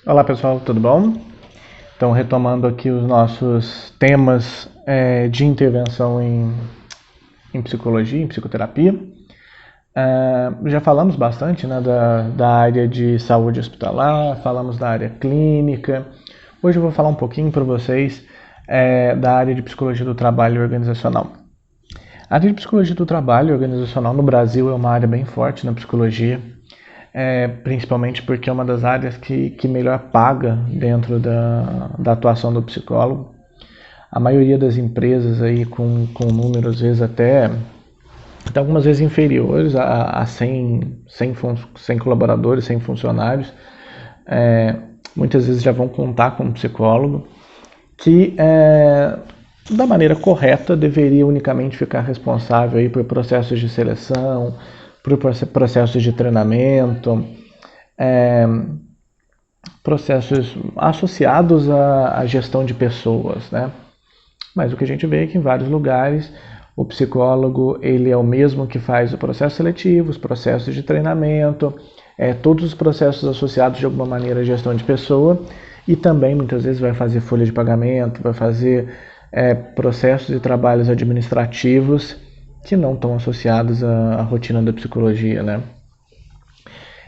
Olá pessoal, tudo bom? Então, retomando aqui os nossos temas de intervenção em psicologia, em psicoterapia. Já falamos bastante, né, da área de saúde hospitalar, falamos da área clínica. Hoje eu vou falar um pouquinho para vocês da área de psicologia do trabalho organizacional. A área de psicologia do trabalho organizacional no Brasil é uma área bem forte na psicologia. Principalmente porque é uma das áreas que melhor paga dentro da atuação do psicólogo. A maioria das empresas aí com números, às vezes até algumas vezes inferiores a 100 colaboradores, 100 funcionários, muitas vezes já vão contar com um psicólogo que, da maneira correta, deveria unicamente ficar responsável aí por processos de seleção, por processos de treinamento, processos associados à gestão de pessoas, né? Mas o que a gente vê é que em vários lugares o psicólogo ele é o mesmo que faz o processo seletivo, os processos de treinamento, todos os processos associados de alguma maneira à gestão de pessoa, e também muitas vezes vai fazer folha de pagamento, vai fazer processos e trabalhos administrativos que não estão associados à rotina da psicologia, né?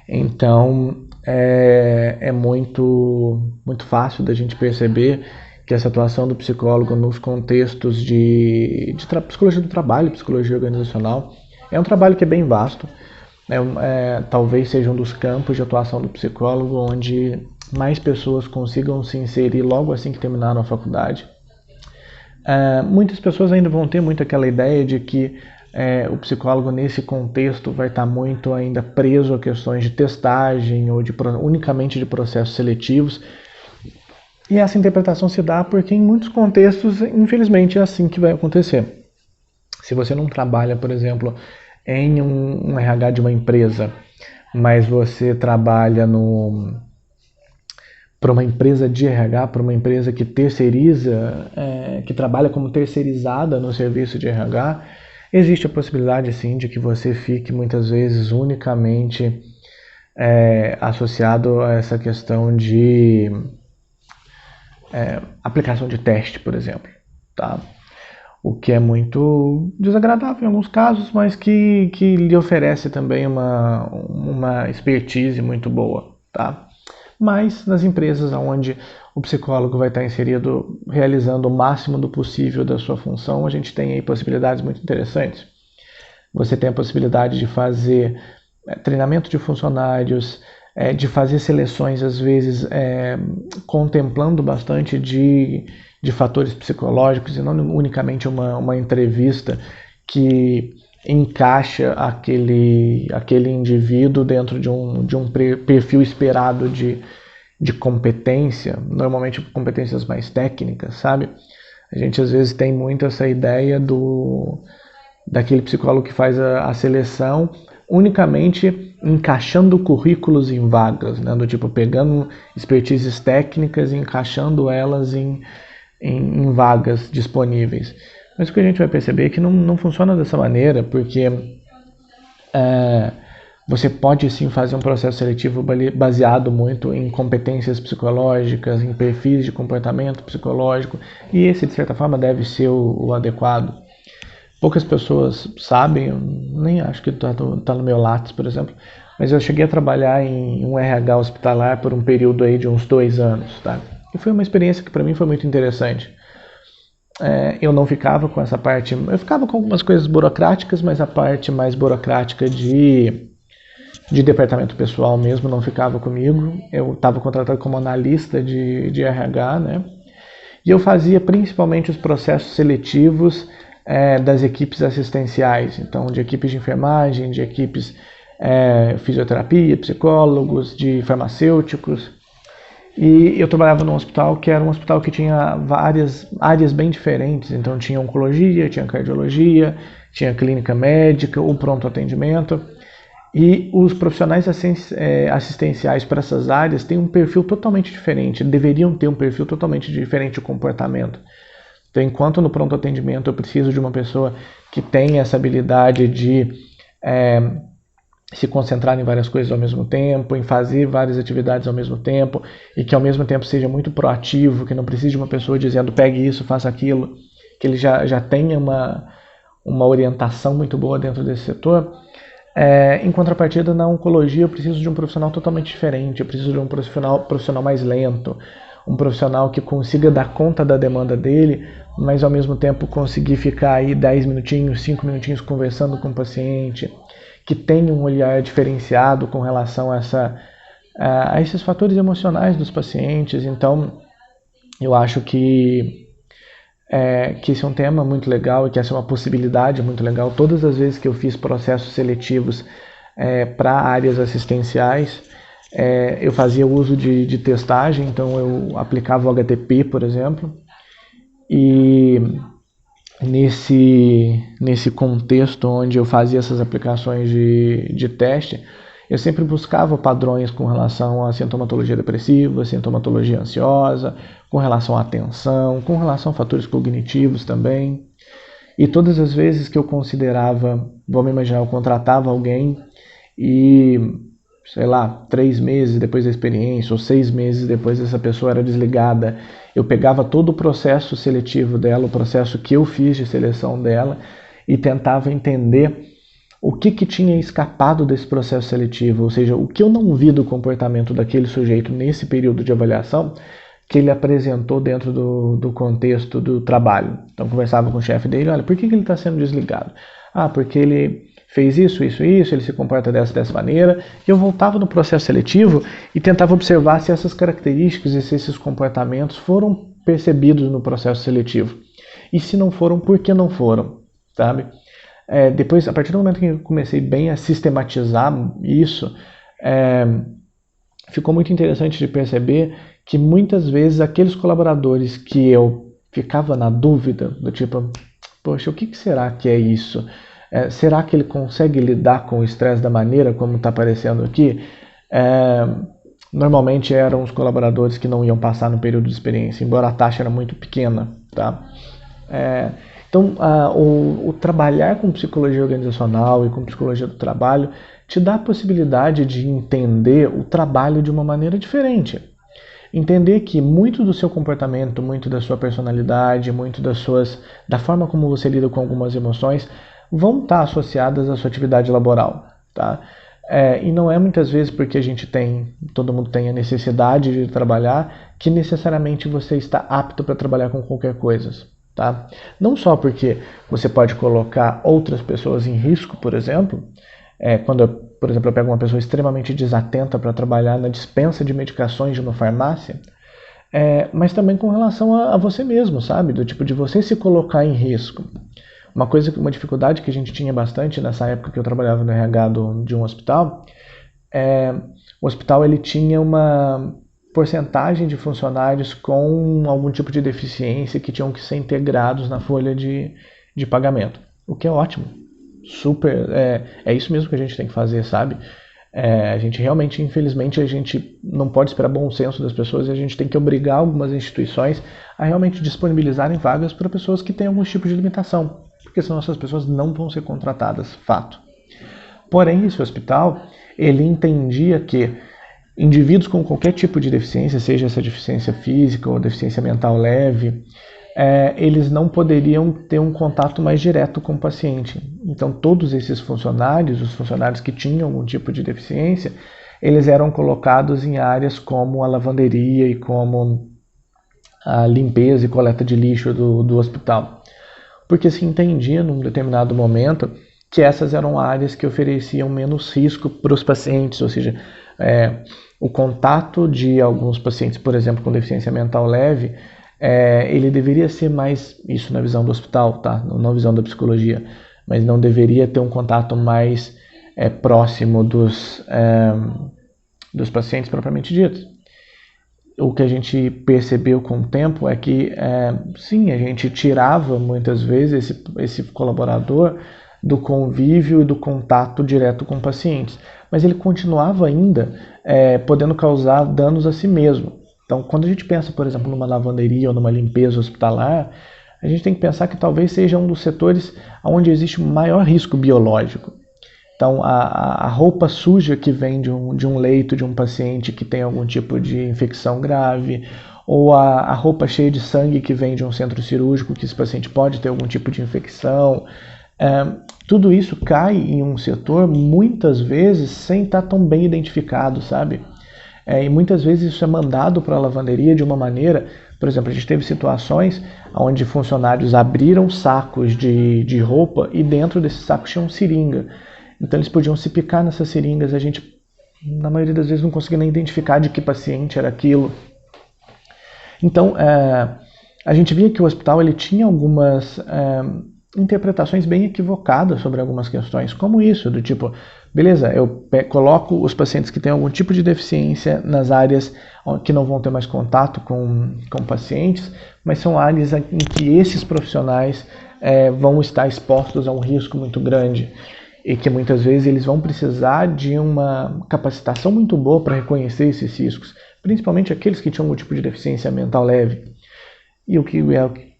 Então, é muito fácil da gente perceber que essa atuação do psicólogo nos contextos de psicologia do trabalho, psicologia organizacional, é um trabalho que é bem vasto. Talvez seja um dos campos de atuação do psicólogo onde mais pessoas consigam se inserir logo assim que terminaram a faculdade. Muitas pessoas ainda vão ter muito aquela ideia de que o psicólogo nesse contexto vai estar muito ainda preso a questões de testagem ou unicamente de processos seletivos. E essa interpretação se dá porque em muitos contextos, infelizmente, é assim que vai acontecer. Se você não trabalha, por exemplo, em um RH de uma empresa, mas você trabalha para uma empresa de RH, para uma empresa que terceiriza, que trabalha como terceirizada no serviço de RH, existe a possibilidade, sim, de que você fique muitas vezes unicamente associado a essa questão de aplicação de teste, por exemplo, tá? O que é muito desagradável em alguns casos, mas que lhe oferece também uma expertise muito boa, tá? Mas nas empresas onde o psicólogo vai estar inserido realizando o máximo do possível da sua função, a gente tem aí possibilidades muito interessantes. Você tem a possibilidade de fazer treinamento de funcionários, de fazer seleções, às vezes, contemplando bastante de fatores psicológicos e não unicamente uma entrevista que encaixa aquele indivíduo dentro de um perfil esperado de competência, normalmente competências mais técnicas, sabe? A gente às vezes tem muito essa ideia daquele psicólogo que faz a seleção unicamente encaixando currículos em vagas, né? Do tipo pegando expertises técnicas e encaixando elas em vagas disponíveis. Mas o que a gente vai perceber é que não funciona dessa maneira, porque você pode sim fazer um processo seletivo baseado muito em competências psicológicas, em perfis de comportamento psicológico, e esse, de certa forma, deve ser o adequado. Poucas pessoas sabem, eu nem acho que está no meu Lattes, por exemplo, mas eu cheguei a trabalhar em um RH hospitalar por um período aí de uns 2 anos, tá? E foi uma experiência que para mim foi muito interessante. Eu não ficava com essa parte, eu ficava com algumas coisas burocráticas, mas a parte mais burocrática de departamento pessoal mesmo não ficava comigo. Eu estava contratado como analista de RH, né? E eu fazia principalmente os processos seletivos das equipes assistenciais, então de equipes de enfermagem, de equipes fisioterapia, psicólogos, de farmacêuticos. E eu trabalhava num hospital que era um hospital que tinha várias áreas bem diferentes, então tinha oncologia, tinha cardiologia, tinha clínica médica, o pronto atendimento. E os profissionais assistenciais para essas áreas têm um perfil totalmente diferente, deveriam ter um perfil totalmente diferente de comportamento. Então, enquanto no pronto atendimento eu preciso de uma pessoa que tenha essa habilidade de se concentrar em várias coisas ao mesmo tempo, em fazer várias atividades ao mesmo tempo, e que ao mesmo tempo seja muito proativo, que não precise de uma pessoa dizendo pegue isso, faça aquilo, que ele já tenha uma orientação muito boa dentro desse setor. Em contrapartida, na oncologia eu preciso de um profissional totalmente diferente, eu preciso de um profissional mais lento, um profissional que consiga dar conta da demanda dele, mas ao mesmo tempo conseguir ficar aí 10 minutinhos, 5 minutinhos conversando com o paciente, que tenha um olhar diferenciado com relação a esses fatores emocionais dos pacientes. Então, eu acho que esse é um tema muito legal e que essa é uma possibilidade muito legal. Todas as vezes que eu fiz processos seletivos para áreas assistenciais, eu fazia uso de testagem, então eu aplicava o HTP, por exemplo, e nesse contexto onde eu fazia essas aplicações de teste, eu sempre buscava padrões com relação à sintomatologia depressiva, sintomatologia ansiosa, com relação à atenção, com relação a fatores cognitivos também. E todas as vezes que eu considerava, vamos imaginar, eu contratava alguém e, sei lá, 3 meses depois da experiência, ou 6 meses depois essa pessoa era desligada, eu pegava todo o processo seletivo dela, o processo que eu fiz de seleção dela, e tentava entender o que tinha escapado desse processo seletivo, ou seja, o que eu não vi do comportamento daquele sujeito nesse período de avaliação que ele apresentou dentro do contexto do trabalho. Então, conversava com o chefe dele, olha, por que ele está sendo desligado? Porque ele fez isso, ele se comporta dessa maneira. E eu voltava no processo seletivo e tentava observar se essas características e se esses comportamentos foram percebidos no processo seletivo. E se não foram, por que não foram, sabe? Depois, a partir do momento que eu comecei bem a sistematizar isso, ficou muito interessante de perceber que muitas vezes aqueles colaboradores que eu ficava na dúvida, do tipo, poxa, o que será que é isso? Será que ele consegue lidar com o estresse da maneira como está aparecendo aqui? Normalmente eram os colaboradores que não iam passar no período de experiência, embora a taxa era muito pequena, tá? Então, o trabalhar com psicologia organizacional e com psicologia do trabalho te dá a possibilidade de entender o trabalho de uma maneira diferente. Entender que muito do seu comportamento, muito da sua personalidade, muito da forma como você lida com algumas emoções vão estar associadas à sua atividade laboral, tá? E não é muitas vezes porque todo mundo tem a necessidade de trabalhar, que necessariamente você está apto para trabalhar com qualquer coisa, tá? Não só porque você pode colocar outras pessoas em risco, por exemplo, quando por exemplo, eu pego uma pessoa extremamente desatenta para trabalhar na dispensa de medicações de uma farmácia, mas também com relação a você mesmo, sabe? Do tipo de você se colocar em risco. Uma dificuldade que a gente tinha bastante nessa época que eu trabalhava no RH de um hospital, o hospital ele tinha uma porcentagem de funcionários com algum tipo de deficiência que tinham que ser integrados na folha de pagamento, o que é ótimo. Super, é isso mesmo que a gente tem que fazer, sabe? A gente realmente, infelizmente, a gente não pode esperar bom senso das pessoas e a gente tem que obrigar algumas instituições a realmente disponibilizarem vagas para pessoas que têm alguns tipos de limitação, porque senão essas pessoas não vão ser contratadas, fato. Porém, esse hospital, ele entendia que indivíduos com qualquer tipo de deficiência, seja essa deficiência física ou deficiência mental leve, eles não poderiam ter um contato mais direto com o paciente. Então, todos esses funcionários, os funcionários que tinham algum tipo de deficiência, eles eram colocados em áreas como a lavanderia e como a limpeza e coleta de lixo do hospital. Porque se entendia, num determinado momento, que essas eram áreas que ofereciam menos risco para os pacientes, ou seja, o contato de alguns pacientes, por exemplo, com deficiência mental leve, ele deveria ser mais, isso na visão do hospital, tá? Não na visão da psicologia, mas não deveria ter um contato mais próximo dos pacientes propriamente ditos. O que a gente percebeu com o tempo é que, sim, a gente tirava muitas vezes esse colaborador do convívio e do contato direto com pacientes, mas ele continuava ainda podendo causar danos a si mesmo. Então, quando a gente pensa, por exemplo, numa lavanderia ou numa limpeza hospitalar, a gente tem que pensar que talvez seja um dos setores onde existe maior risco biológico. Então, a roupa suja que vem de um leito de um paciente que tem algum tipo de infecção grave, ou a roupa cheia de sangue que vem de um centro cirúrgico, que esse paciente pode ter algum tipo de infecção, tudo isso cai em um setor muitas vezes sem estar tão bem identificado, sabe? E muitas vezes isso é mandado para a lavanderia de uma maneira, por exemplo, a gente teve situações onde funcionários abriram sacos de roupa e dentro desses sacos tinha seringa. Então eles podiam se picar nessas seringas, a gente, na maioria das vezes, não conseguia nem identificar de que paciente era aquilo. Então, a gente via que o hospital ele tinha algumas interpretações bem equivocadas sobre algumas questões, como isso, do tipo, beleza, eu coloco os pacientes que têm algum tipo de deficiência nas áreas que não vão ter mais contato com pacientes, mas são áreas em que esses profissionais vão estar expostos a um risco muito grande e que muitas vezes eles vão precisar de uma capacitação muito boa para reconhecer esses riscos, principalmente aqueles que tinham algum tipo de deficiência mental leve. E o que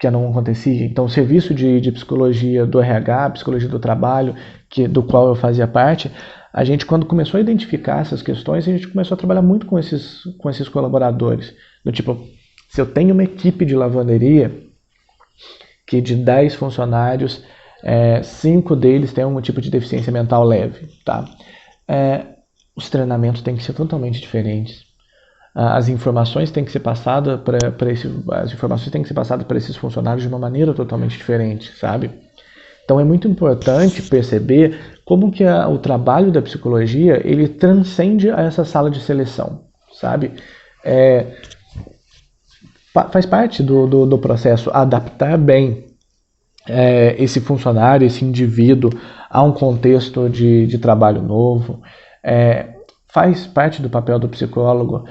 não acontecia. Então, o serviço de psicologia do RH, psicologia do trabalho, do qual eu fazia parte, a gente, quando começou a identificar essas questões, a gente começou a trabalhar muito com esses colaboradores. Do tipo, se eu tenho uma equipe de lavanderia que de 10 funcionários, 5 deles têm algum tipo de deficiência mental leve, tá? Os treinamentos têm que ser totalmente diferentes. As informações têm que ser passadas para esses funcionários de uma maneira totalmente diferente, sabe? Então é muito importante perceber como que o trabalho da psicologia ele transcende a essa sala de seleção, sabe? Faz parte do processo adaptar bem esse funcionário, esse indivíduo a um contexto de trabalho novo. Faz parte do papel do psicólogo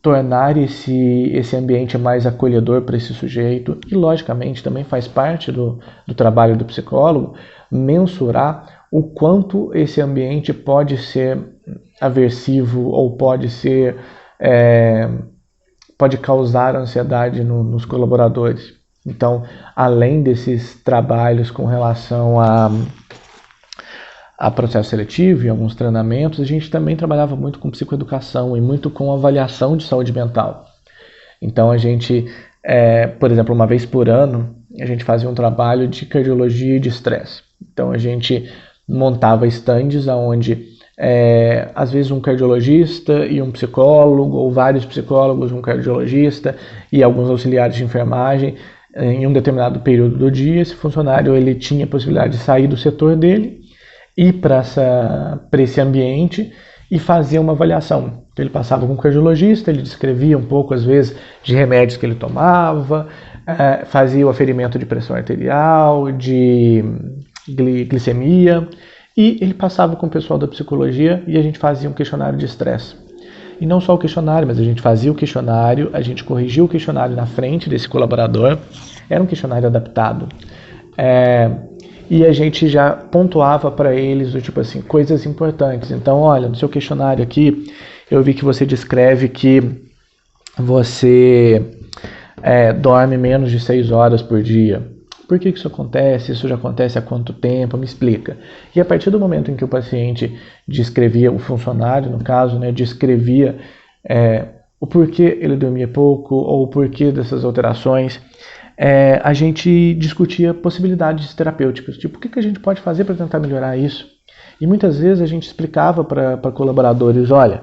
tornar esse ambiente mais acolhedor para esse sujeito e, logicamente, também faz parte do trabalho do psicólogo mensurar o quanto esse ambiente pode ser aversivo ou pode causar ansiedade nos colaboradores. Então, além desses trabalhos com relação a processo seletivo e alguns treinamentos, a gente também trabalhava muito com psicoeducação e muito com avaliação de saúde mental. Então a gente, por exemplo, uma vez por ano, a gente fazia um trabalho de cardiologia e de estresse. Então a gente montava estandes onde às vezes um cardiologista e um psicólogo, ou vários psicólogos, um cardiologista e alguns auxiliares de enfermagem, em um determinado período do dia, esse funcionário ele tinha a possibilidade de sair do setor dele, ir para esse ambiente e fazer uma avaliação. Então, ele passava com um cardiologista, ele descrevia um pouco, às vezes, de remédios que ele tomava, fazia o aferimento de pressão arterial, de glicemia, e ele passava com o pessoal da psicologia e a gente fazia um questionário de estresse. E não só o questionário, mas a gente fazia o questionário, a gente corrigia o questionário na frente desse colaborador, era um questionário adaptado. E a gente já pontuava para eles do tipo assim, coisas importantes. Então, olha, no seu questionário aqui, eu vi que você descreve que você dorme menos de 6 horas por dia. Por que isso acontece? Isso já acontece há quanto tempo? Me explica. E a partir do momento em que o paciente descrevia, o funcionário, no caso, né, descrevia o porquê ele dormia pouco ou o porquê dessas alterações, a gente discutia possibilidades terapêuticas, tipo, o que a gente pode fazer para tentar melhorar isso? E muitas vezes a gente explicava para colaboradores, olha,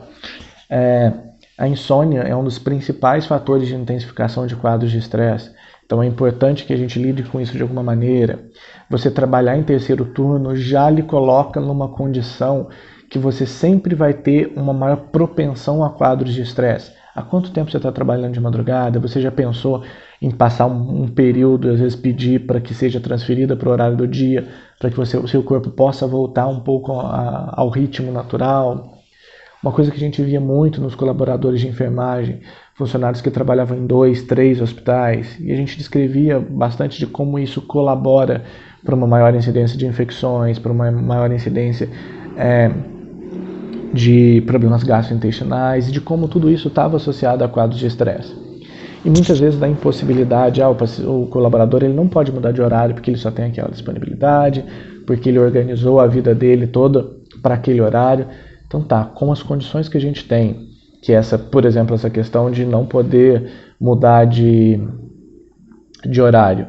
a insônia é um dos principais fatores de intensificação de quadros de estresse, então é importante que a gente lide com isso de alguma maneira. Você trabalhar em terceiro turno já lhe coloca numa condição que você sempre vai ter uma maior propensão a quadros de estresse. Há quanto tempo você está trabalhando de madrugada? Você já pensou em passar um período, às vezes pedir para que seja transferida para o horário do dia, para que o seu corpo possa voltar um pouco ao ritmo natural? Uma coisa que a gente via muito nos colaboradores de enfermagem, funcionários que trabalhavam em 2, 3 hospitais, e a gente descrevia bastante de como isso colabora para uma maior incidência de infecções, para uma maior incidência de problemas gastrointestinais, e de como tudo isso estava associado a quadros de estresse. e muitas vezes da impossibilidade, o colaborador ele não pode mudar de horário porque ele só tem aquela disponibilidade, porque ele organizou a vida dele toda para aquele horário. Então tá, com as condições que a gente tem, que essa, por exemplo, essa questão de não poder mudar de horário,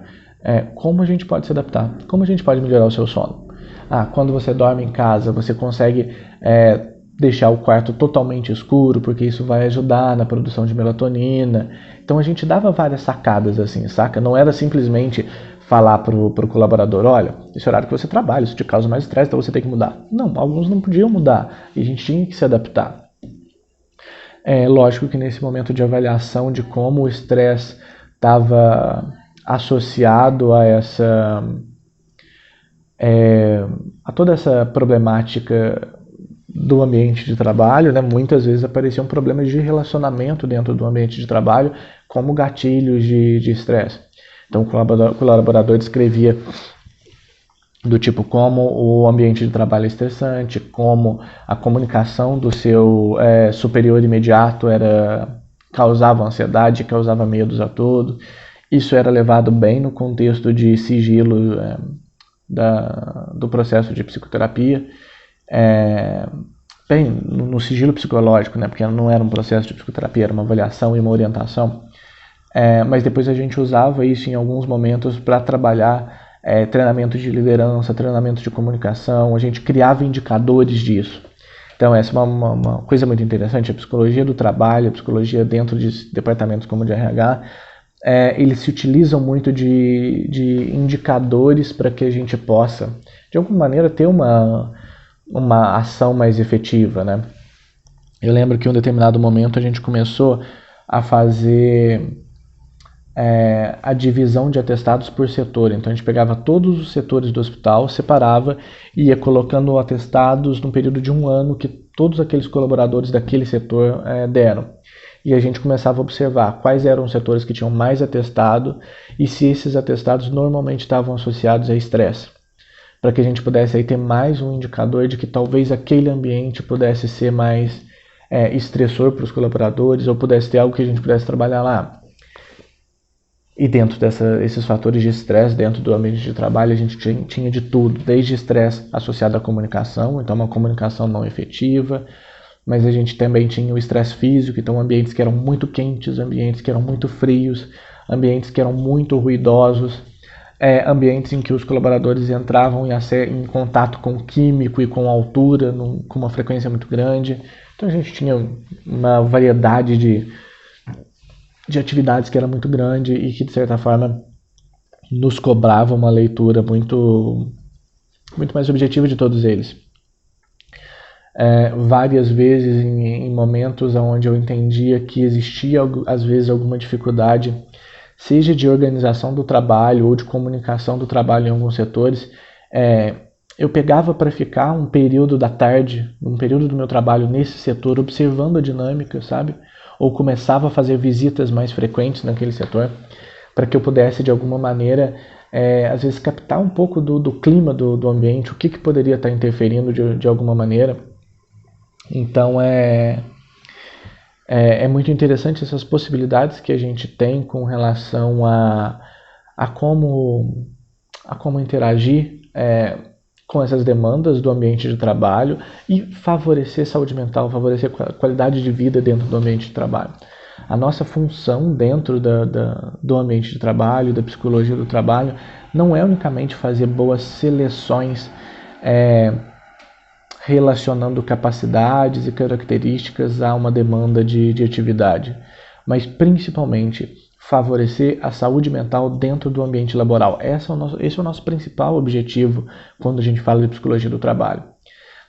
como a gente pode se adaptar? Como a gente pode melhorar o seu sono? Quando você dorme em casa, você consegue deixar o quarto totalmente escuro, porque isso vai ajudar na produção de melatonina. Então a gente dava várias sacadas assim, saca? Não era simplesmente falar pro colaborador, olha, esse horário que você trabalha, isso te causa mais estresse, então você tem que mudar. Não, alguns não podiam mudar e a gente tinha que se adaptar. É lógico que nesse momento de avaliação de como o estresse estava associado a a toda essa problemática do ambiente de trabalho, né? Muitas vezes apareciam problemas de relacionamento dentro do ambiente de trabalho, como gatilhos de estresse. Então o colaborador descrevia do tipo como o ambiente de trabalho é estressante, como a comunicação do seu superior imediato causava ansiedade, causava medos a todos. Isso era levado bem no contexto de sigilo do processo de psicoterapia, bem no sigilo psicológico, né, porque não era um processo de psicoterapia, era uma avaliação e uma orientação, mas depois a gente usava isso em alguns momentos para trabalhar treinamento de liderança, treinamento de comunicação, a gente criava indicadores disso. Então essa é uma coisa muito interessante, a psicologia do trabalho, a psicologia dentro de departamentos como o de RH, eles se utilizam muito de indicadores para que a gente possa, de alguma maneira, ter uma ação mais efetiva, né? Eu lembro que em um determinado momento a gente começou a fazer a divisão de atestados por setor. Então a gente pegava todos os setores do hospital, separava e ia colocando atestados num período de 1 ano que todos aqueles colaboradores daquele setor deram. E a gente começava a observar quais eram os setores que tinham mais atestado e se esses atestados normalmente estavam associados a estresse, para que a gente pudesse aí ter mais um indicador de que talvez aquele ambiente pudesse ser mais estressor para os colaboradores ou pudesse ter algo que a gente pudesse trabalhar lá. E dentro desses fatores de estresse, dentro do ambiente de trabalho, a gente tinha de tudo, desde estresse associado à comunicação, então uma comunicação não efetiva, mas a gente também tinha o estresse físico, então ambientes que eram muito quentes, ambientes que eram muito frios, ambientes que eram muito ruidosos, ambientes em que os colaboradores entravam em contato com o químico e com a altura, com uma frequência muito grande. Então a gente tinha uma variedade de atividades que era muito grande e que, de certa forma, nos cobrava uma leitura muito mais objetiva de todos eles. Várias vezes em momentos onde eu entendia que existia às vezes alguma dificuldade, seja de organização do trabalho ou de comunicação do trabalho em alguns setores, eu pegava para ficar um período da tarde, um período do meu trabalho nesse setor, observando a dinâmica, sabe? Ou começava a fazer visitas mais frequentes naquele setor, para que eu pudesse de alguma maneira às vezes captar um pouco do clima do ambiente, o que poderia estar interferindo de alguma maneira. Então é muito interessante essas possibilidades que a gente tem com relação a como interagir com essas demandas do ambiente de trabalho e favorecer saúde mental, favorecer qualidade de vida dentro do ambiente de trabalho. A nossa função dentro do ambiente de trabalho, da psicologia do trabalho, não é unicamente fazer boas seleções relacionando capacidades e características a uma demanda de atividade, mas principalmente favorecer a saúde mental dentro do ambiente laboral. Esse é o nosso principal objetivo quando a gente fala de psicologia do trabalho.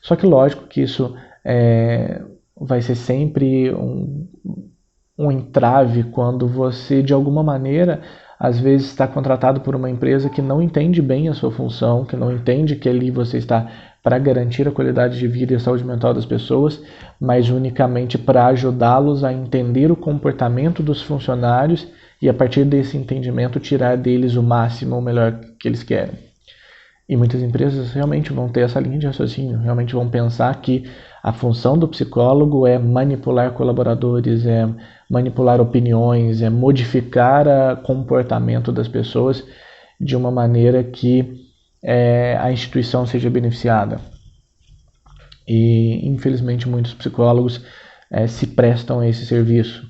Só que lógico que isso vai ser sempre um entrave quando você, de alguma maneira, às vezes está contratado por uma empresa que não entende bem a sua função, que não entende que ali você está para garantir a qualidade de vida e a saúde mental das pessoas, mas unicamente para ajudá-los a entender o comportamento dos funcionários e, a partir desse entendimento, tirar deles o máximo, o melhor que eles querem. E muitas empresas realmente vão ter essa linha de raciocínio, realmente vão pensar que A função do psicólogo é manipular colaboradores, é manipular opiniões, é modificar o comportamento das pessoas de uma maneira que a instituição seja beneficiada. E, infelizmente, muitos psicólogos se prestam a esse serviço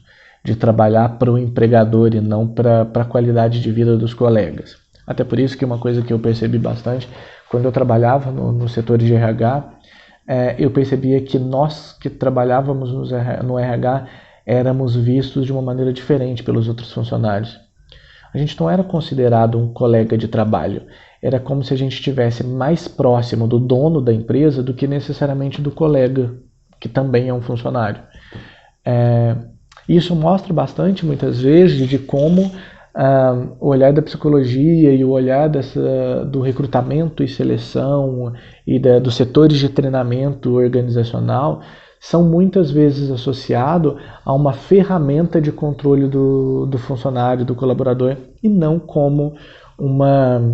de trabalhar para o empregador e não para a qualidade de vida dos colegas. Até por isso que uma coisa que eu percebi bastante, quando eu trabalhava no setor de RH, eu percebia que nós que trabalhávamos no RH éramos vistos de uma maneira diferente pelos outros funcionários. A gente não era considerado um colega de trabalho, era como se a gente estivesse mais próximo do dono da empresa do que necessariamente do colega, que também é um funcionário. Isso mostra bastante, muitas vezes, de como o olhar da psicologia e o olhar do recrutamento e seleção e dos setores de treinamento organizacional são muitas vezes associados a uma ferramenta de controle do funcionário, do colaborador, e não como uma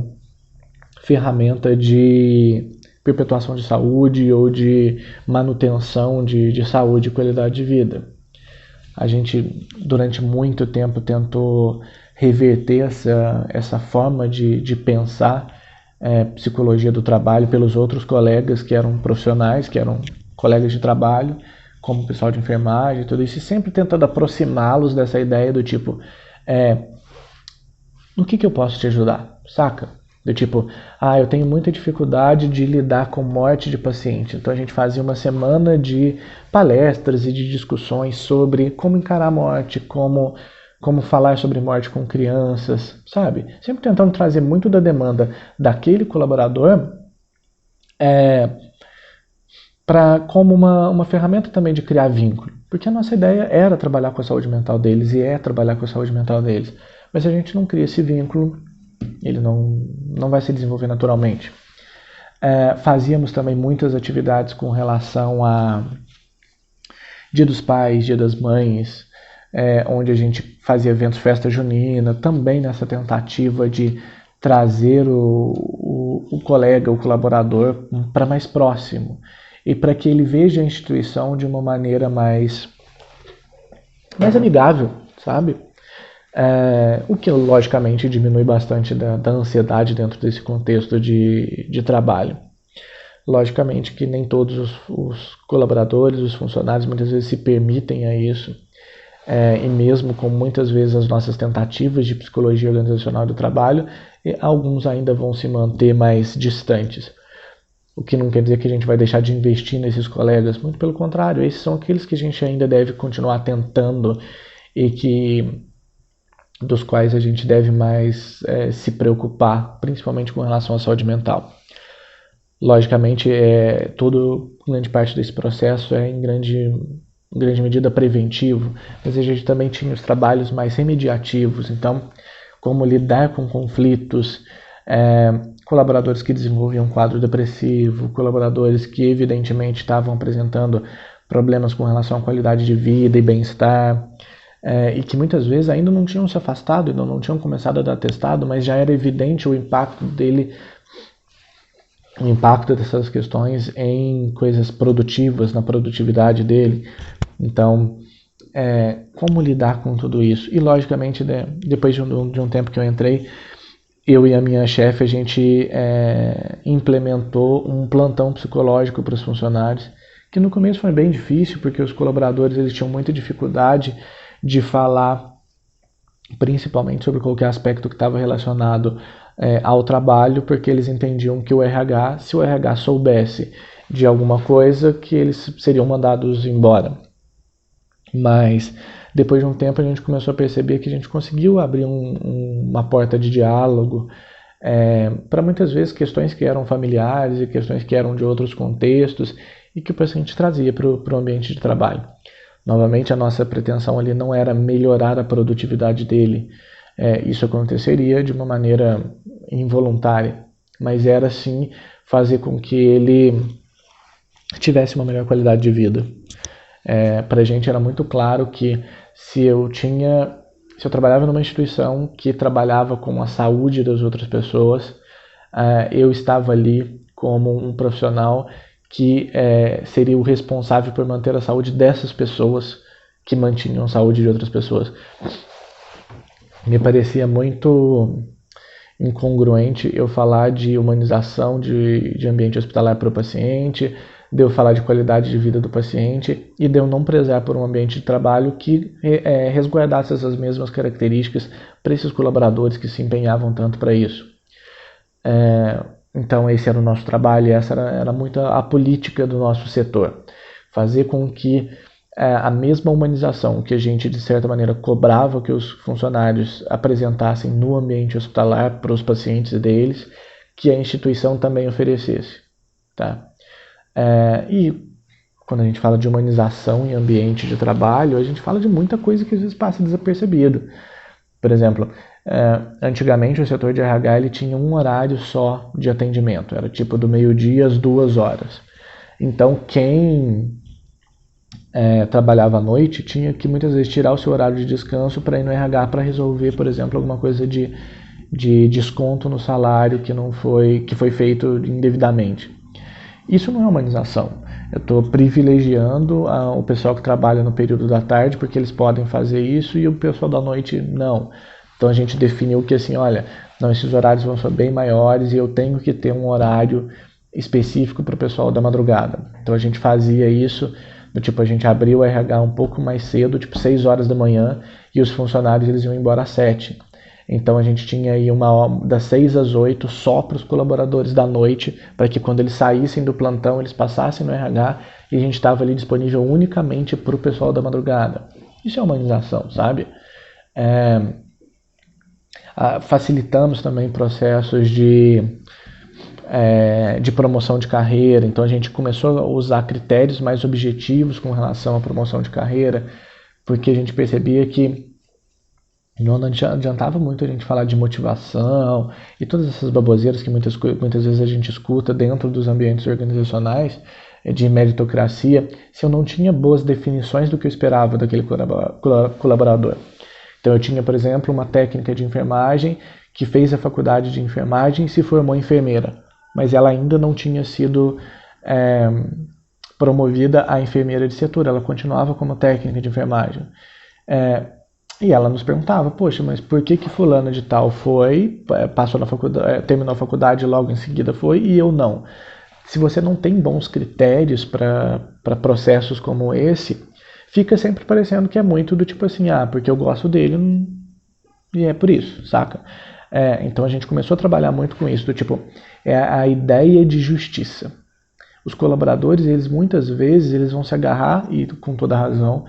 ferramenta de perpetuação de saúde ou de manutenção de saúde e qualidade de vida. A gente, durante muito tempo, tentou reverter essa forma de pensar psicologia do trabalho pelos outros colegas que eram profissionais, que eram colegas de trabalho, como o pessoal de enfermagem e tudo isso, e sempre tentando aproximá-los dessa ideia do tipo, no que eu posso te ajudar, saca? Do tipo, eu tenho muita dificuldade de lidar com morte de paciente. Então a gente fazia uma semana de palestras e de discussões sobre como encarar a morte, como falar sobre morte com crianças, sabe? Sempre tentando trazer muito da demanda daquele colaborador como uma ferramenta também de criar vínculo. Porque a nossa ideia era trabalhar com a saúde mental deles e trabalhar com a saúde mental deles. Mas se a gente não cria esse vínculo, ele não vai se desenvolver naturalmente. Fazíamos também muitas atividades com relação a Dia dos Pais, Dia das Mães, onde a gente fazia eventos, festa junina, também nessa tentativa de trazer o colega, o colaborador para mais próximo e para que ele veja a instituição de uma maneira mais amigável, sabe? O que logicamente diminui bastante da ansiedade dentro desse contexto de trabalho. Logicamente que nem todos os colaboradores, os funcionários muitas vezes se permitem a isso, e mesmo com muitas vezes as nossas tentativas de psicologia organizacional do trabalho, alguns ainda vão se manter mais distantes. O que não quer dizer que a gente vai deixar de investir nesses colegas, muito pelo contrário, esses são aqueles que a gente ainda deve continuar tentando e dos quais a gente deve mais se preocupar, principalmente com relação à saúde mental. Logicamente, grande parte desse processo é em grande medida preventivo, mas a gente também tinha os trabalhos mais remediativos, então como lidar com conflitos, colaboradores que desenvolviam quadro depressivo, colaboradores que evidentemente estavam apresentando problemas com relação à qualidade de vida e bem-estar, e que muitas vezes ainda não tinham se afastado, ainda não tinham começado a dar testado, mas já era evidente o impacto dessas questões em coisas produtivas, na produtividade dele. Então, como lidar com tudo isso? E logicamente, depois de um tempo que eu entrei, eu e a minha chefe, a gente implementou um plantão psicológico para os funcionários, que no começo foi bem difícil, porque os colaboradores eles tinham muita dificuldade de falar, principalmente sobre qualquer aspecto que estava relacionado ao trabalho, porque eles entendiam que se o RH soubesse de alguma coisa, que eles seriam mandados embora. Mas depois de um tempo a gente começou a perceber que a gente conseguiu abrir uma porta de diálogo para muitas vezes questões que eram familiares e questões que eram de outros contextos e que o paciente trazia para o ambiente de trabalho. Novamente, a nossa pretensão ali não era melhorar a produtividade dele. Isso aconteceria de uma maneira involuntária, mas era sim fazer com que ele tivesse uma melhor qualidade de vida. Para a gente era muito claro que se eu trabalhava numa instituição que trabalhava com a saúde das outras pessoas, eu estava ali como um profissional que seria o responsável por manter a saúde dessas pessoas que mantinham a saúde de outras pessoas. Me parecia muito incongruente eu falar de humanização de ambiente hospitalar para o paciente, de eu falar de qualidade de vida do paciente e de eu não prezar por um ambiente de trabalho que resguardasse essas mesmas características para esses colaboradores que se empenhavam tanto para isso. Então esse era o nosso trabalho e essa era muito a política do nosso setor. Fazer com que a mesma humanização que a gente, de certa maneira, cobrava que os funcionários apresentassem no ambiente hospitalar para os pacientes deles, que a instituição também oferecesse. Tá? E quando a gente fala de humanização em ambiente de trabalho, a gente fala de muita coisa que às vezes passa desapercebido. Por exemplo, antigamente o setor de RH ele tinha um horário só de atendimento, era tipo do meio-dia às 2 horas. Então quem trabalhava à noite tinha que muitas vezes tirar o seu horário de descanso para ir no RH para resolver, por exemplo, alguma coisa de desconto no salário que foi feito indevidamente. Isso não é humanização. Eu estou privilegiando o pessoal que trabalha no período da tarde porque eles podem fazer isso e o pessoal da noite não. Então a gente definiu que assim, olha, não, esses horários vão ser bem maiores e eu tenho que ter um horário específico para o pessoal da madrugada. Então a gente fazia isso, a gente abriu o RH um pouco mais cedo, 6 horas da manhã, e os funcionários eles iam embora às 7. Então a gente tinha aí das 6 às 8 só para os colaboradores da noite, para que quando eles saíssem do plantão, eles passassem no RH e a gente estava ali disponível unicamente para o pessoal da madrugada. Isso é humanização, sabe? Facilitamos também processos de promoção de carreira, então a gente começou a usar critérios mais objetivos com relação à promoção de carreira, porque a gente percebia que não adiantava muito a gente falar de motivação e todas essas baboseiras que muitas vezes a gente escuta dentro dos ambientes organizacionais de meritocracia, se eu não tinha boas definições do que eu esperava daquele colaborador. Então eu tinha, por exemplo, uma técnica de enfermagem que fez a faculdade de enfermagem e se formou enfermeira, mas ela ainda não tinha sido promovida a enfermeira de setor, ela continuava como técnica de enfermagem. E ela nos perguntava, poxa, mas por que fulano de tal passou na faculdade, terminou a faculdade e logo em seguida foi, e eu não? Se você não tem bons critérios para processos como esse, fica sempre parecendo que é muito do tipo assim, porque eu gosto dele e é por isso, saca? Então a gente começou a trabalhar muito com isso, a ideia de justiça. Os colaboradores, eles muitas vezes, eles vão se agarrar, e com toda razão,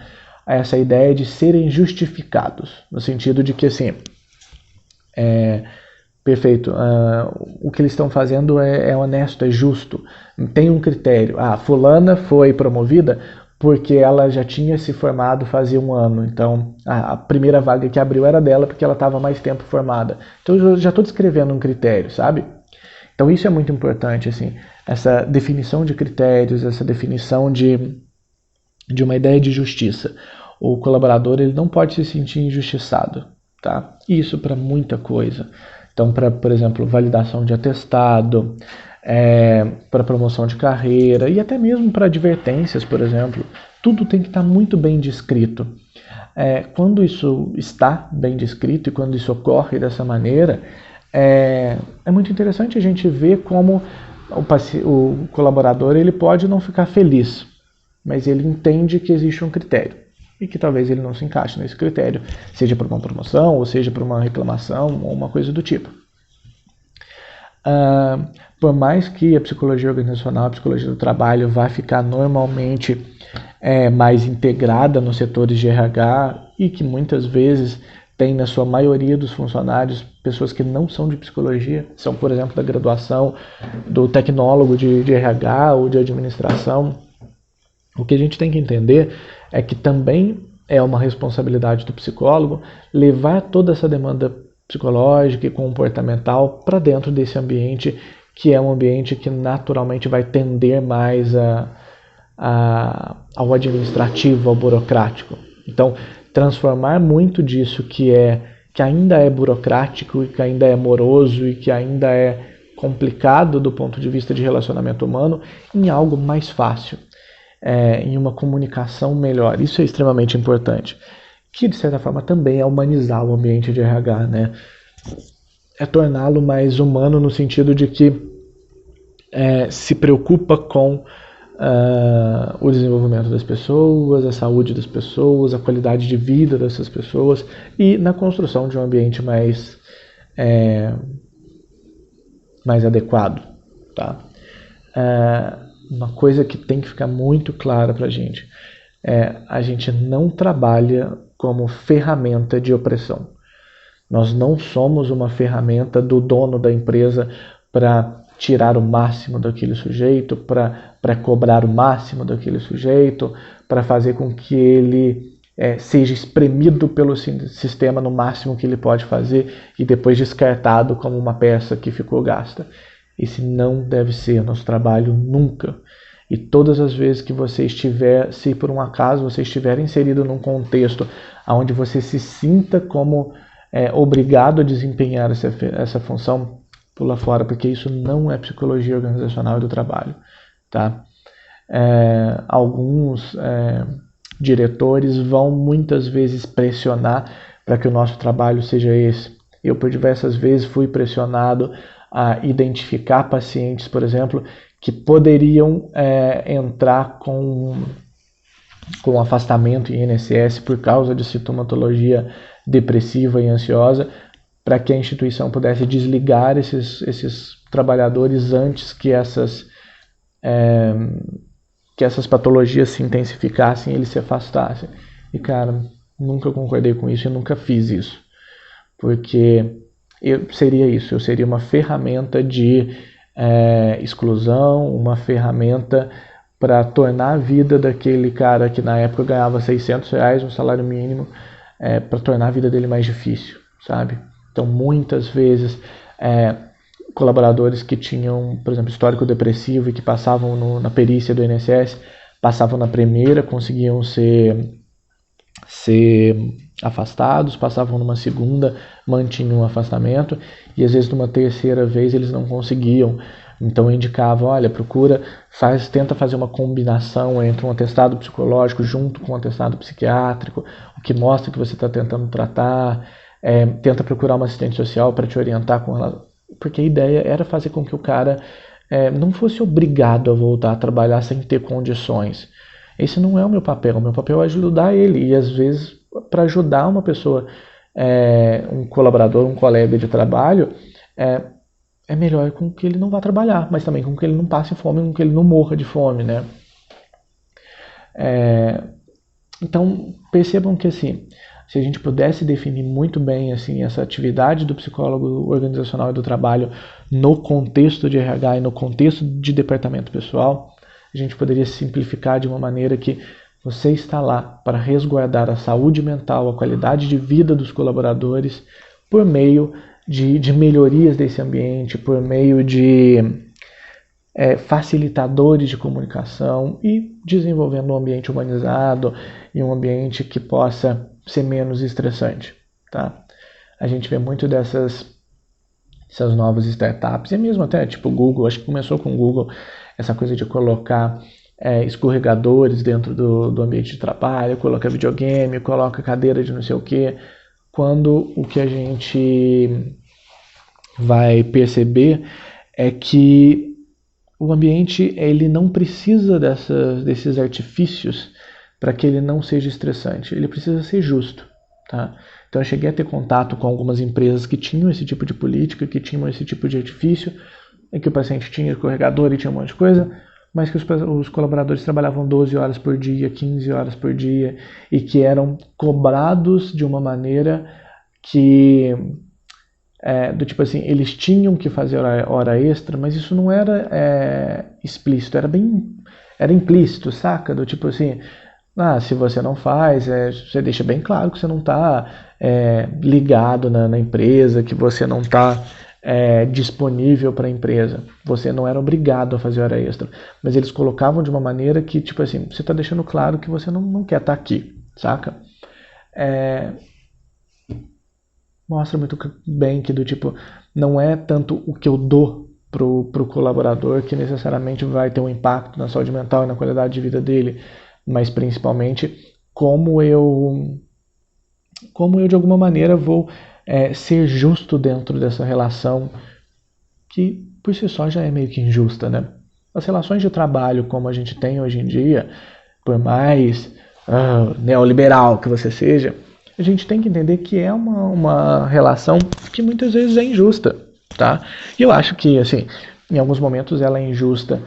a essa ideia de serem justificados, no sentido de que, assim, perfeito, o que eles estão fazendo é honesto, é justo, tem um critério. Fulana foi promovida porque ela já tinha se formado fazia 1 ano, então a primeira vaga que abriu era dela porque ela estava mais tempo formada. Então eu já estou descrevendo um critério, sabe? Então isso é muito importante, assim, essa definição de critérios, essa definição de uma ideia de justiça. O colaborador ele não pode se sentir injustiçado, tá? Isso para muita coisa. Então, para, por exemplo, validação de atestado, para promoção de carreira e até mesmo para advertências, por exemplo, tudo tem que estar muito bem descrito. Quando isso está bem descrito e quando isso ocorre dessa maneira, é muito interessante a gente ver como o colaborador ele pode não ficar feliz, mas ele entende que existe um critério e que talvez ele não se encaixe nesse critério, seja por uma promoção, ou seja por uma reclamação, ou uma coisa do tipo. Por mais que a psicologia organizacional, a psicologia do trabalho vá ficar normalmente mais integrada nos setores de RH e que muitas vezes tem na sua maioria dos funcionários pessoas que não são de psicologia, são, por exemplo, da graduação, do tecnólogo de RH ou de administração. O que a gente tem que entender é que também é uma responsabilidade do psicólogo levar toda essa demanda psicológica e comportamental para dentro desse ambiente, que é um ambiente que naturalmente vai tender mais ao administrativo, ao burocrático. Então, transformar muito disso que ainda é burocrático, e que ainda é moroso e que ainda é complicado do ponto de vista de relacionamento humano em algo mais fácil, em uma comunicação melhor. Isso é extremamente importante. Que, de certa forma, também é humanizar o ambiente de RH, né? É torná-lo mais humano no sentido de que se preocupa com o desenvolvimento das pessoas, a saúde das pessoas, a qualidade de vida dessas pessoas e na construção de um ambiente mais adequado, tá? Uma coisa que tem que ficar muito clara para a gente não trabalha como ferramenta de opressão. Nós não somos uma ferramenta do dono da empresa para tirar o máximo daquele sujeito, para cobrar o máximo daquele sujeito, para fazer com que ele seja espremido pelo sistema no máximo que ele pode fazer e depois descartado como uma peça que ficou gasta. Esse não deve ser nosso trabalho nunca. E todas as vezes que você estiver, se por um acaso você estiver inserido num contexto onde você se sinta como obrigado a desempenhar essa função, pula fora, porque isso não é psicologia organizacional e do trabalho, tá? Alguns diretores vão muitas vezes pressionar para que o nosso trabalho seja esse. Eu, por diversas vezes, fui pressionado a identificar pacientes, por exemplo, que poderiam entrar com afastamento em INSS por causa de sintomatologia depressiva e ansiosa, para que a instituição pudesse desligar esses trabalhadores antes que essas patologias se intensificassem e eles se afastassem. E, cara, nunca concordei com isso e nunca fiz isso. Porque eu seria uma ferramenta de exclusão, uma ferramenta para tornar a vida daquele cara que na época ganhava R$600, um salário mínimo, para tornar a vida dele mais difícil, sabe? Então, muitas vezes, colaboradores que tinham, por exemplo, histórico depressivo e que passavam na perícia do INSS, passavam na primeira, conseguiam ser afastados, passavam numa segunda, mantinham o afastamento, e às vezes numa terceira vez eles não conseguiam. Então eu indicava, olha, tenta fazer uma combinação entre um atestado psicológico junto com um atestado psiquiátrico, o que mostra que você está tentando tratar, tenta procurar uma assistente social para te orientar com ela, porque a ideia era fazer com que o cara não fosse obrigado a voltar a trabalhar sem ter condições. Esse não é o meu papel é ajudar ele, e às vezes para ajudar uma pessoa, um colaborador, um colega de trabalho, é melhor com que ele não vá trabalhar, mas também com que ele não passe fome, com que ele não morra de fome, né? Então, percebam que assim, se a gente pudesse definir muito bem assim, essa atividade do psicólogo organizacional e do trabalho no contexto de RH e no contexto de departamento pessoal, a gente poderia simplificar de uma maneira que você está lá para resguardar a saúde mental, a qualidade de vida dos colaboradores por meio de melhorias desse ambiente, por meio de facilitadores de comunicação e desenvolvendo um ambiente humanizado e um ambiente que possa ser menos estressante, tá? A gente vê muito dessas novas startups, e mesmo até tipo Google, acho que começou com o Google, essa coisa de colocar escorregadores dentro do ambiente de trabalho, coloca videogame, coloca cadeira de não sei o que, quando o que a gente vai perceber é que o ambiente ele não precisa desses artifícios para que ele não seja estressante, ele precisa ser justo, tá? Então eu cheguei a ter contato com algumas empresas que tinham esse tipo de política, que tinham esse tipo de artifício, em que o paciente tinha escorregador e tinha um monte de coisa, mas que os colaboradores trabalhavam 12 horas por dia, 15 horas por dia, e que eram cobrados de uma maneira que, do tipo assim, eles tinham que fazer hora extra, mas isso não era explícito, era implícito, saca? Do tipo assim, se você não faz, você deixa bem claro que você não está ligado na empresa, que você não está disponível para a empresa. Você não era obrigado a fazer hora extra, mas eles colocavam de uma maneira que, tipo assim, você está deixando claro que você não quer estar aqui, saca? Mostra muito bem que do tipo, não é tanto o que eu dou pro colaborador que necessariamente vai ter um impacto na saúde mental e na qualidade de vida dele, mas principalmente como eu de alguma maneira vou ser justo dentro dessa relação que por si só já é meio que injusta, né? As relações de trabalho como a gente tem hoje em dia, por mais neoliberal que você seja, a gente tem que entender que é uma relação que muitas vezes é injusta, tá? E eu acho que, assim, em alguns momentos ela é injusta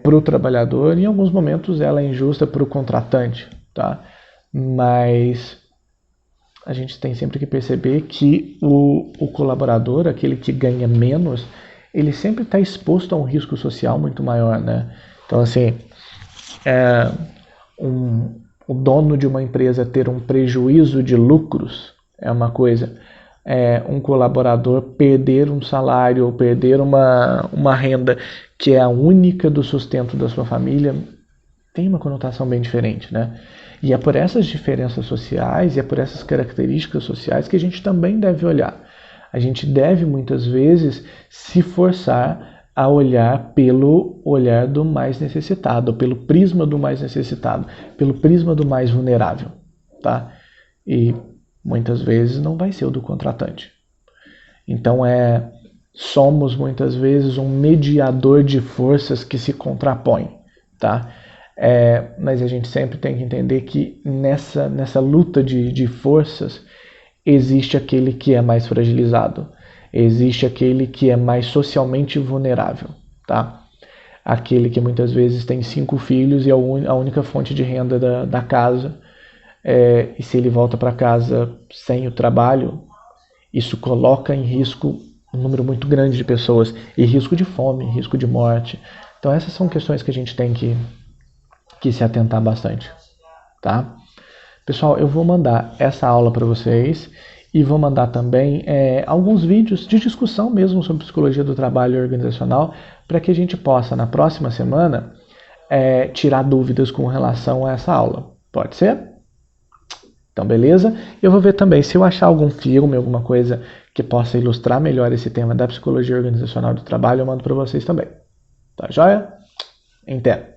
para o trabalhador, e em alguns momentos ela é injusta para o contratante, tá? Mas a gente tem sempre que perceber que o colaborador, aquele que ganha menos, ele sempre está exposto a um risco social muito maior, né? Então, assim, o dono de uma empresa ter um prejuízo de lucros é uma coisa. Um colaborador perder um salário ou perder uma renda que é a única do sustento da sua família tem uma conotação bem diferente, né? E é por essas diferenças sociais e é por essas características sociais que a gente também deve olhar. A gente deve muitas vezes se forçar a olhar pelo olhar do mais necessitado, pelo prisma do mais necessitado, pelo prisma do mais vulnerável, tá? E muitas vezes não vai ser o do contratante. Então somos muitas vezes um mediador de forças que se contrapõem, tá? Mas a gente sempre tem que entender que nessa luta de forças existe aquele que é mais fragilizado, existe aquele que é mais socialmente vulnerável, tá? Aquele que muitas vezes tem 5 filhos e é a única fonte de renda da casa, e se ele volta para casa sem o trabalho, isso coloca em risco um número muito grande de pessoas, e risco de fome, risco de morte. Então essas são questões que a gente tem que se atentar bastante, tá? Pessoal, eu vou mandar essa aula para vocês e vou mandar também alguns vídeos de discussão mesmo sobre psicologia do trabalho organizacional para que a gente possa, na próxima semana, tirar dúvidas com relação a essa aula. Pode ser? Então, beleza? Eu vou ver também se eu achar algum filme, alguma coisa que possa ilustrar melhor esse tema da psicologia organizacional do trabalho, eu mando para vocês também. Tá joia? Entendo.